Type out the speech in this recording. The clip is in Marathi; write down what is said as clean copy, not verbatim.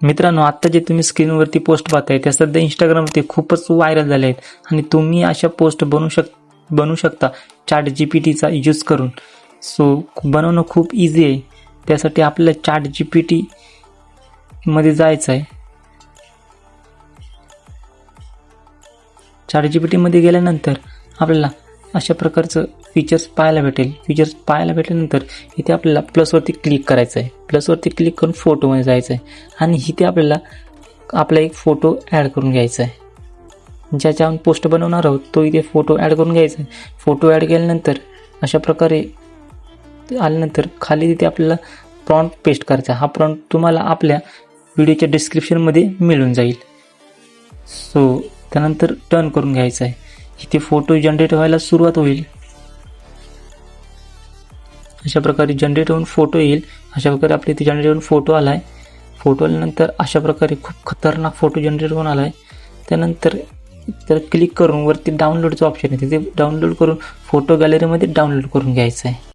मित्रांनो, आत्ता जे तुम्ही स्क्रीनवरती पोस्ट पाहताय त्या सध्या इंस्टाग्रामवरती खूपच व्हायरल झाले आहेत आणि तुम्ही अशा पोस्ट बनवू शकता ChatGPTचा यूज करून. सो बनवणं खूप इझी आहे. त्यासाठी आपल्याला ChatGPT मध्ये जायचं आहे. ChatGPT मध्ये गेल्यानंतर आपल्याला अशा प्रकारचं फीचर्स पाहायला भेटेल. फीचर्स पाहायला भेटल्यानंतर इथे आपल्याला प्लसवरती क्लिक करायचं आहे. प्लसवरती क्लिक करून फोटोमध्ये जायचं आहे आणि इथे आपल्याला आपला एक फोटो ॲड करून घ्यायचा आहे. ज्याच्या आपण पोस्ट बनवणार आहोत तो इथे फोटो ॲड करून घ्यायचा आहे. फोटो ॲड केल्यानंतर अशा प्रकारे आल्यानंतर खाली तिथे आपल्याला प्रॉम्प्ट पेस्ट करायचा. हा प्रॉम्प्ट तुम्हाला आपल्या व्हिडिओच्या डिस्क्रिप्शनमध्ये मिळून जाईल. सो त्यानंतर टर्न करून घ्यायचं आहे. इथे फोटो जनरेट व्हायला सुरुवात होईल. अशा प्रकारे जनरेट होऊन फोटो येईल. अशा प्रकारे आपल्या इथे जनरेट होऊन फोटो आला आहे. फोटो आल्यानंतर अशा प्रकारे खूप खतरनाक फोटो जनरेट होऊन आला आहे. त्यानंतर तर क्लिक करून वरती डाउनलोडचं ऑप्शन आहे. तिथे डाउनलोड करून फोटो गॅलरीमध्ये डाउनलोड करून घ्यायचं आहे.